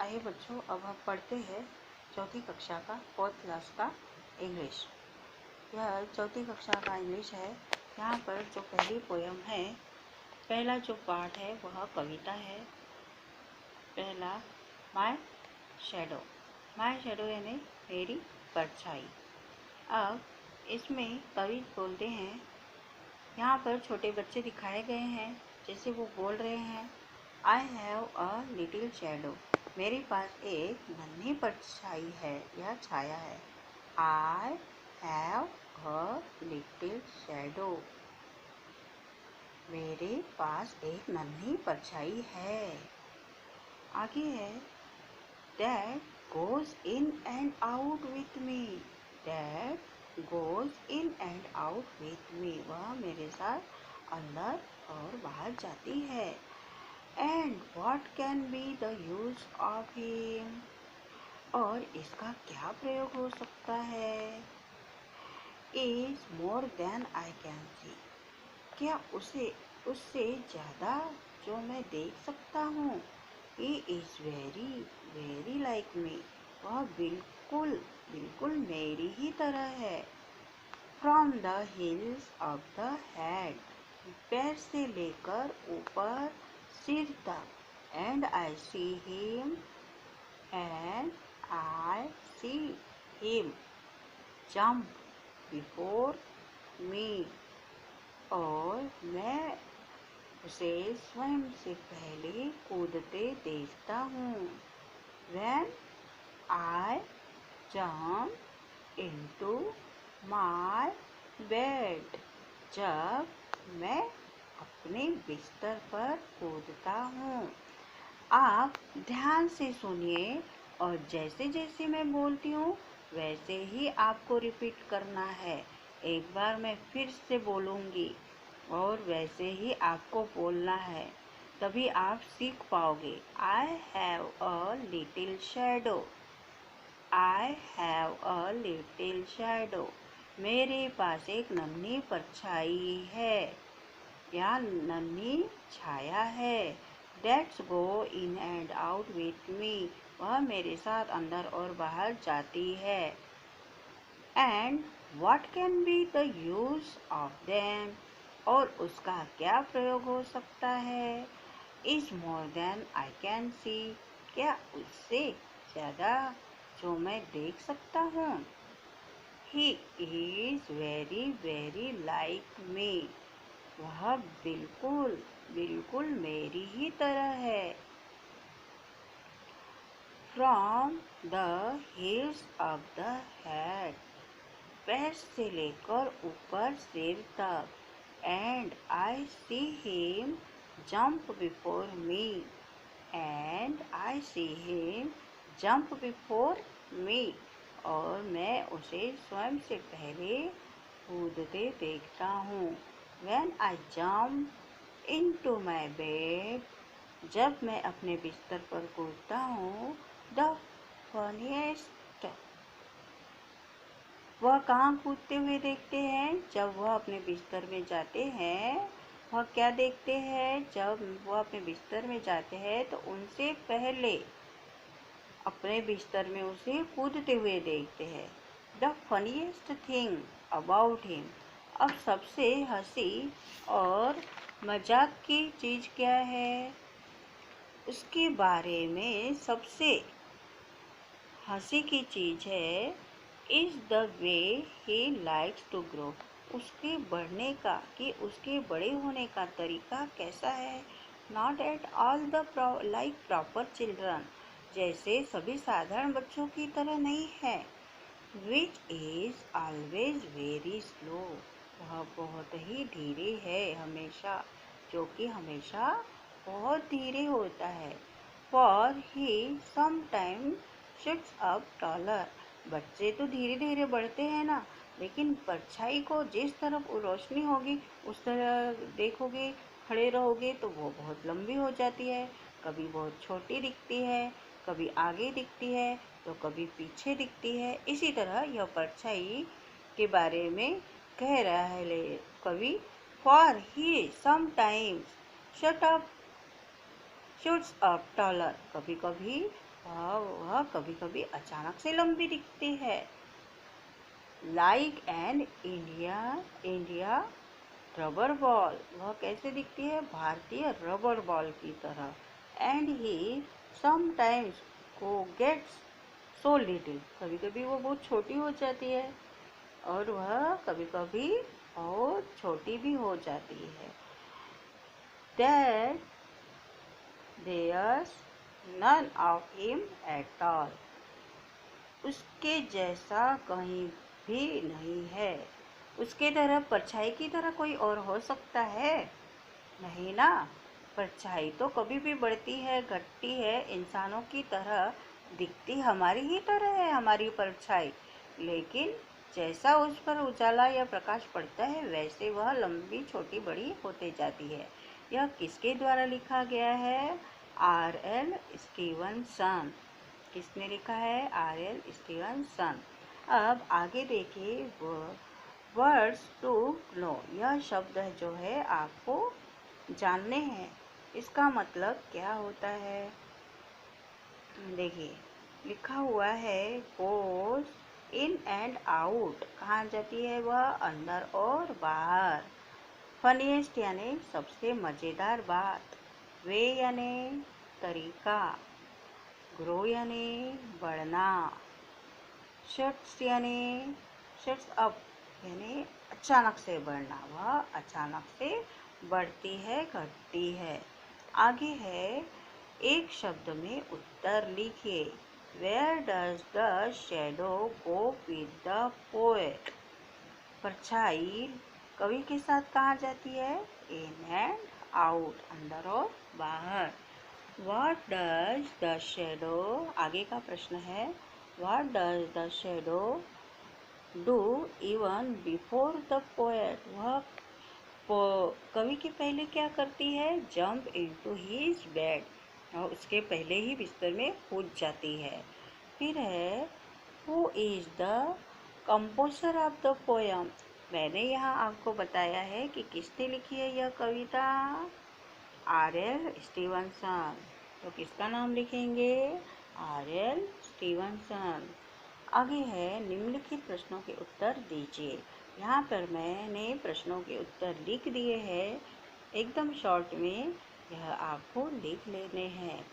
आइए बच्चों, अब हम पढ़ते हैं चौथी कक्षा का फोर्थ क्लास का इंग्लिश। यह चौथी कक्षा का इंग्लिश है। यहाँ पर जो पहली पोयम है, पहला जो पार्ट है वह कविता है। पहला माय शैडो। माय शैडो यानी मेरी परछाई। अब इसमें कवि बोलते हैं, यहाँ पर छोटे बच्चे दिखाए गए हैं जैसे वो बोल रहे हैं, I have a little shadow. मेरे पास एक नन्ही परछाई है या छाया है। I have a little shadow. मेरे पास एक नन्ही परछाई है। आगे है, that goes in and out with me. That goes in and out with me. वह मेरे साथ अंदर और बाहर जाती है। And what can be the use of him? और इसका क्या प्रयोग हो सकता है? Is more than I can see. क्या उससे ज़्यादा जो मैं देख सकता हूँ? He is very very like me. वह बिल्कुल मेरी ही तरह है। From the heels of the head. पैर से लेकर ऊपर सिर तक। And I see him jump before me. और मैं उसे स्वयं से पहले कूदते देखता हूँ। When I jump into my bed. जब मैं अपने बिस्तर पर कूदता हूँ। आप ध्यान से सुनिए और जैसे जैसे मैं बोलती हूँ वैसे ही आपको रिपीट करना है। एक बार मैं फिर से बोलूँगी और वैसे ही आपको बोलना है, तभी आप सीख पाओगे। I have a little shadow. I have a little shadow. मेरे पास एक नन्ही परछाई है या नन्ही छाया है। Let's go in and out with me. वह मेरे साथ अंदर और बाहर जाती है। And what can be the use of them? और उसका क्या प्रयोग हो सकता है? Is more than I can see. क्या उससे ज़्यादा जो मैं देख सकता हूँ? He is very very like me. वह बिल्कुल मेरी ही तरह है। From the heels of the head. पैर से लेकर ऊपर सिर तक। And I see him jump before me. And I see him jump before me. और मैं उसे स्वयं से पहले कूदते देखता हूँ। When I jump into my bed. जब मैं अपने बिस्तर पर कूदता हूँ। The funniest. वह कहाँ कूदते हुए देखते हैं? जब वह अपने बिस्तर में जाते हैं, वह क्या देखते हैं? जब वह अपने बिस्तर में जाते हैं तो उनसे पहले अपने बिस्तर में उसे कूदते हुए देखते हैं। The funniest thing about him. अब सबसे हंसी और मजाक की चीज़ क्या है? उसके बारे में सबसे हंसी की चीज़ है, is the way he likes to grow. उसके बढ़ने का कि उसके बड़े होने का तरीका कैसा है। Not at all the like proper children. जैसे सभी साधारण बच्चों की तरह नहीं है। Which is always very slow. वह बहुत ही धीरे है हमेशा, जो कि हमेशा बहुत धीरे होता है। For he sometime shoots up taller. बच्चे तो धीरे धीरे बढ़ते हैं ना, लेकिन परछाई को जिस तरफ रोशनी होगी उस तरह देखोगे, खड़े रहोगे तो वो बहुत लंबी हो जाती है। कभी बहुत छोटी दिखती है, कभी आगे दिखती है तो कभी पीछे दिखती है। इसी तरह यह परछाई के बारे में कह रहा है कवि। For he sometimes shoots up taller. कभी कभी वह कभी कभी अचानक से लंबी दिखती है। Like an India rubber ball, वह कैसे दिखती है? भारतीय रबर बॉल की तरह। एंड ही समटाइम्स को गेट्स सो लिटिल, कभी कभी वो बहुत छोटी हो जाती है और वह कभी कभी बहुत छोटी भी हो जाती है। That there's none of him at all, उसके जैसा कहीं भी नहीं है। उसके तरह परछाई की तरह कोई और हो सकता है? नहीं ना। परछाई तो कभी भी बढ़ती है, घटती है, इंसानों की तरह दिखती हमारी ही तरह है हमारी परछाई, लेकिन जैसा उस पर उजाला या प्रकाश पड़ता है वैसे वह लंबी छोटी बड़ी होते जाती है। यह किसके द्वारा लिखा गया है? R.L. स्टीवनसन। किसने लिखा है? R.L. स्टीवनसन। अब आगे देखिए, वर्ड्स टू नो, यह शब्द जो है आपको जानने हैं, इसका मतलब क्या होता है? देखिए लिखा हुआ है गोज इन एंड आउट, कहाँ जाती है वह? अंदर और बाहर। फनीएस्ट यानी सबसे मज़ेदार बात। वे यानी तरीका। ग्रो यानी बढ़ना। शट्स यानी शट्स अप यानी अचानक से बढ़ना, वह अचानक से बढ़ती है, घटती है। आगे है, एक शब्द में उत्तर लिखिए। Where does the shadow go with the poet, परछाई कवि के साथ कहाँ जाती है? इन एंड आउट, अंदर और बाहर। What does the shadow, आगे का प्रश्न है, What does the shadow do even before the poet, वह कवि के पहले क्या करती है? Jump into his bed, और उसके पहले ही बिस्तर में कूद जाती है। फिर है Who is the composer of the poem, मैंने यहाँ आपको बताया है कि किसने लिखी है यह कविता? R.L. स्टीवनसन। तो किसका नाम लिखेंगे? R.L. स्टीवनसन। आगे है, निम्नलिखित प्रश्नों के उत्तर दीजिए। यहाँ पर मैंने प्रश्नों के उत्तर लिख दिए हैं, एकदम शॉर्ट में, यह आपको लिख लेने हैं।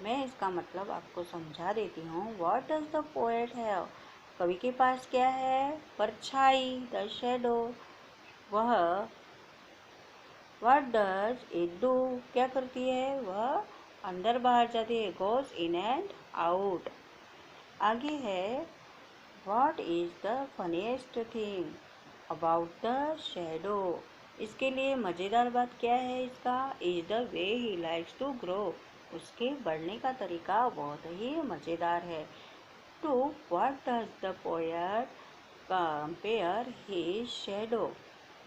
मैं इसका मतलब आपको समझा देती हूँ। What does the poet have, कवि के पास क्या है? परछाई, द शैडो। वह What does it do, क्या करती है? वह अंदर बाहर जाती है, goes in and out। आगे है, What is the funniest thing about the shadow, इसके लिए मज़ेदार बात क्या है इसका? Is the way he likes to grow, उसके बढ़ने का तरीका बहुत ही मज़ेदार है। To what does the poet compare his shadow,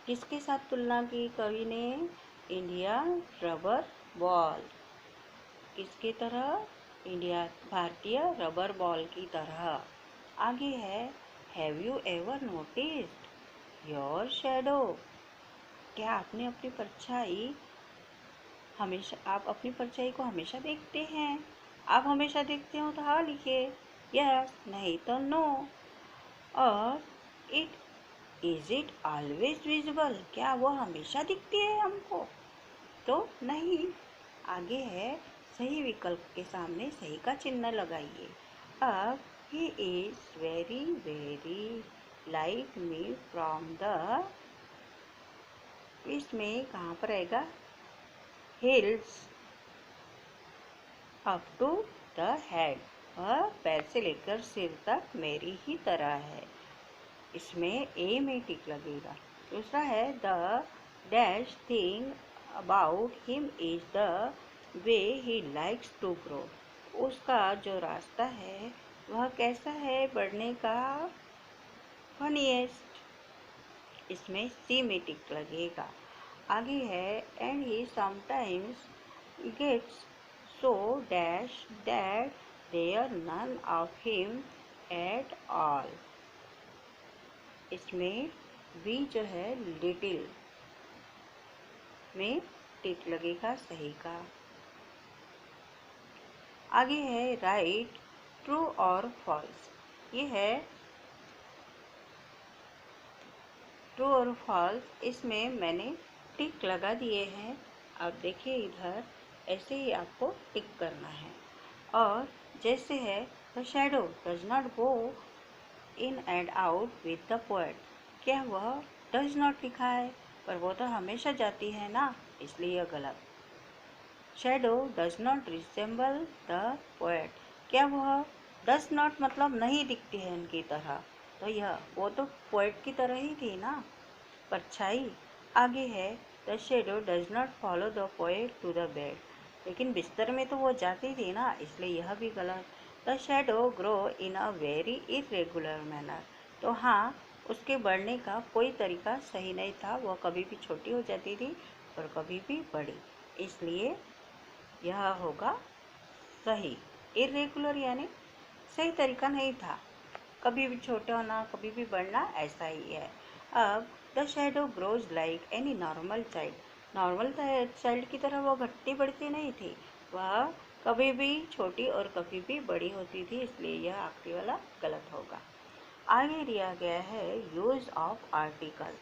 किसके साथ तुलना की कवि ने? इंडिया रबर बॉल, किसकी तरह? भारतीय रबर बॉल की तरह। आगे है, have you ever noticed your shadow, क्या आपने अपनी परछाई आप अपनी परछाई को हमेशा देखते हैं? आप हमेशा देखते हो तो हाँ लिखिए, यस, नहीं तो नो। और इज इट ऑलवेज विजिबल, क्या वो हमेशा दिखती है हमको? तो नहीं। आगे है, सही विकल्प के सामने सही का चिन्ह लगाइए। अब he is very very like me from the, इसमें कहाँ पर आएगा? Heels up to the head, वह पैर से लेकर सिर तक मेरी ही तरह है, इसमें ए में टिक लगेगा। दूसरा है, the dash thing about him is the way he likes to grow, उसका जो रास्ता है वह कैसा है बढ़ने का? फनीएस्ट, इसमें सी में टिक लगेगा। आगे है, and he sometimes gets so dash that there none of him at all, इसमें वी जो है लिटिल में टिक लगेगा सही का। आगे है राइट ट्रू और फॉल्स। ये है ट्रू और फॉल्स। इसमें मैंने टिक लगा दिए हैं। अब देखिए इधर ऐसे ही आपको टिक करना है। और जैसे है the shadow does not go in and out with the poet. क्या वह डज नॉट लिखा है, पर वो तो हमेशा जाती है ना, इसलिए यह गलत। Shadow does not resemble the poet. क्या वह डज नॉट मतलब नहीं दिखती है उनकी तरह, तो यह वो तो पोएट की तरह ही थी ना, परछाई। आगे है the shadow does not follow the poet to the bed. लेकिन बिस्तर में तो वो जाती थी ना, इसलिए यह भी गलत। The shadow grow in a very irregular manner. तो हाँ, उसके बढ़ने का कोई तरीका सही नहीं था, वह कभी भी छोटी हो जाती थी और कभी भी बड़ी, इसलिए यह होगा सही। इरेगुलर यानी सही तरीका नहीं था, कभी भी छोटा होना कभी भी बढ़ना, ऐसा ही है। अब the shadow grows like any normal child. Normal child की तरह वह घटती बढ़ती नहीं थी, वह कभी भी छोटी और कभी भी बड़ी होती थी, इसलिए यह आखिरी वाला गलत होगा। आगे दिया गया है यूज ऑफ आर्टिकल।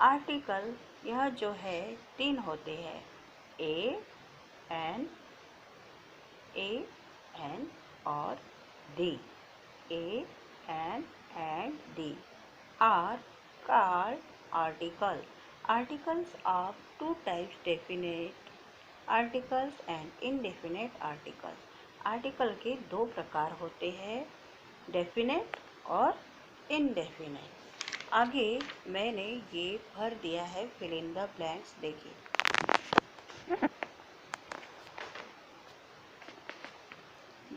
आर्टिकल यह जो है 3 होते हैं, ए एन और the. A an the are called article. Articles of two types, definite articles and indefinite articles. Article के 2 प्रकार होते हैं, डेफिनेट और इनडेफिनेट। आगे मैंने ये भर दिया है फिल इन द ब्लैंक्स। देखिए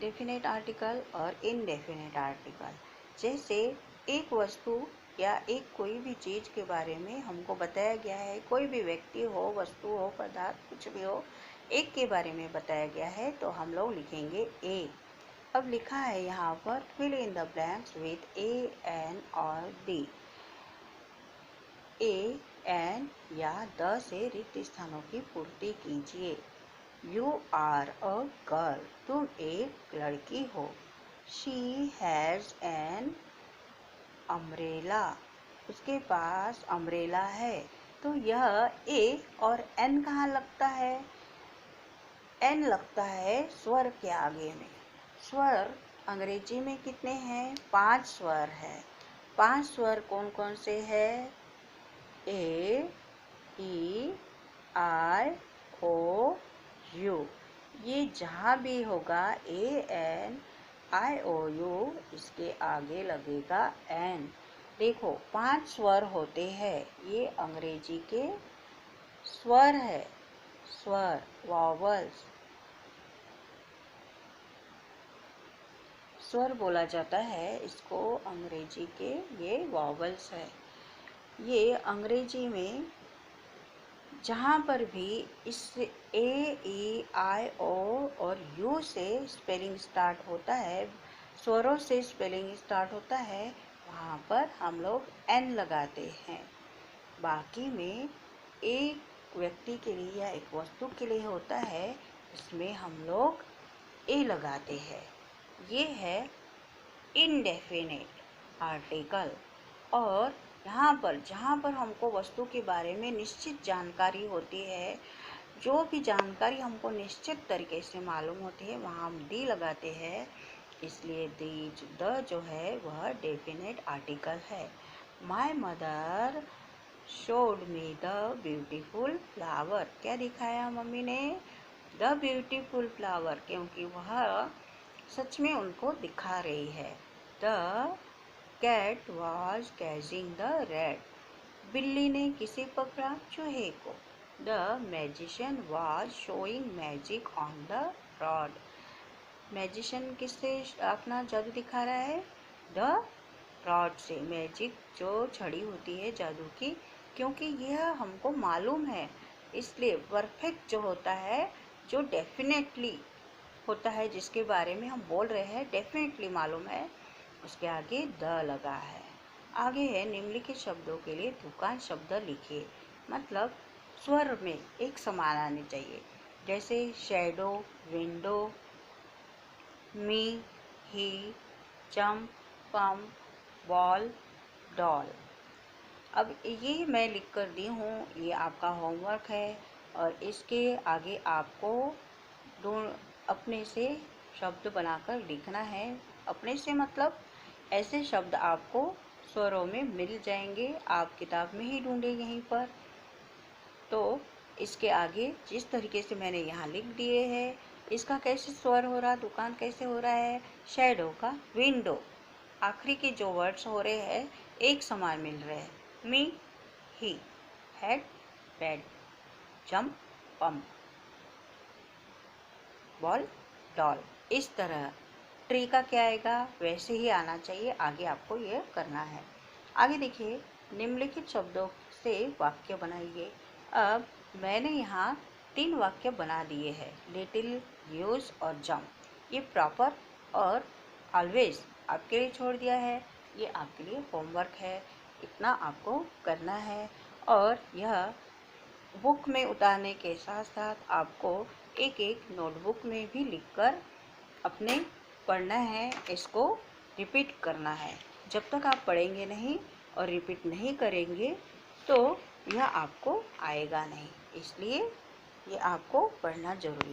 डेफिनेट आर्टिकल और इनडेफिनेट आर्टिकल। जैसे एक वस्तु या एक कोई भी चीज़ के बारे में हमको बताया गया है, कोई भी व्यक्ति हो, वस्तु हो, पदार्थ कुछ भी हो, एक के बारे में बताया गया है, तो हम लोग लिखेंगे ए। अब लिखा है यहाँ पर fill in the blanks with a an और डी। ए एन या द से रिक्त स्थानों की पूर्ति कीजिए। यू आर अ गर्ल, तुम एक लड़की हो। शी हैज़ एन अम्ब्रेला, उसके पास अम्ब्रेला है। तो यह ए और एन कहाँ लगता है? एन लगता है स्वर के आगे में। स्वर अंग्रेजी में कितने हैं? 5 स्वर है। 5 स्वर कौन कौन से हैं? ए, ई, आई, ओ, यू। ये जहाँ भी होगा A N I O you, इसके आगे लगेगा एन। देखो 5 स्वर होते हैं, ये अंग्रेजी के स्वर है। स्वर वॉवल्स, स्वर बोला जाता है इसको, अंग्रेजी के ये वॉवल्स है। ये अंग्रेजी में जहाँ पर भी इस ए ई आई ओ और यू से स्पेलिंग स्टार्ट होता है, स्वरों से स्पेलिंग स्टार्ट होता है, वहाँ पर हम लोग एन लगाते हैं। बाकी में एक व्यक्ति के लिए या एक वस्तु के लिए होता है, इसमें हम लोग ए लगाते हैं। ये है इनडेफिनेट आर्टिकल। और यहाँ पर जहाँ पर हमको वस्तु के बारे में निश्चित जानकारी होती है, जो भी जानकारी हमको निश्चित तरीके से मालूम होती है, वहाँ हम दी लगाते हैं, इसलिए द जो है वह डेफिनेट आर्टिकल है। My mother showed me the beautiful flower. क्या दिखाया मम्मी ने? द ब्यूटीफुल फ्लावर, क्योंकि वह सच में उनको दिखा रही है। The cat was catching the rat. बिल्ली ने किसे पकड़ा? चूहे को। The magician was showing magic on the road. Magician किससे अपना जादू दिखा रहा है? द रॉड से। मैजिक जो छड़ी होती है जादू की, क्योंकि यह हमको मालूम है, इसलिए परफेक्ट जो होता है, जो डेफिनेटली होता है, जिसके बारे में हम बोल रहे हैं, डेफिनेटली मालूम है, उसके आगे द लगा है। आगे है निम्नलिखित शब्दों के लिए तुकान शब्द लिखिए। मतलब स्वर में एक समान आने चाहिए, जैसे शैडो, विंडो, मी, ही, जंप, पम्प, बॉल, डॉल। अब ये मैं लिख कर दी हूँ, ये आपका होमवर्क है और इसके आगे आपको अपने से शब्द बनाकर लिखना है। अपने से मतलब ऐसे शब्द आपको स्वरों में मिल जाएंगे, आप किताब में ही ढूंढे यहीं पर। तो इसके आगे जिस तरीके से मैंने यहाँ लिख दिए हैं, इसका कैसे स्वर हो रहा, दुकान कैसे हो रहा है, शैडो का विंडो। आखिरी के जो वर्ड्स हो रहे हैं एक समान मिल रहे हैं, me, he, head, bed, jump, pump, ball, doll. इस तरह ट्री का क्या आएगा वैसे ही आना चाहिए, आगे आपको ये करना है। आगे देखिए, निम्नलिखित शब्दों से वाक्य बनाइए। अब मैंने यहाँ 3 वाक्य बना दिए हैं, लिटिल, यूज और जंप। ये प्रॉपर और ऑलवेज आपके लिए छोड़ दिया है, ये आपके लिए होमवर्क है, इतना आपको करना है। और यह बुक में उतारने के साथ साथ आपको एक एक नोटबुक में भी लिखकर अपने पढ़ना है, इसको रिपीट करना है। जब तक आप पढ़ेंगे नहीं और रिपीट नहीं करेंगे तो यह आपको आएगा नहीं, इसलिए ये आपको पढ़ना ज़रूरी है।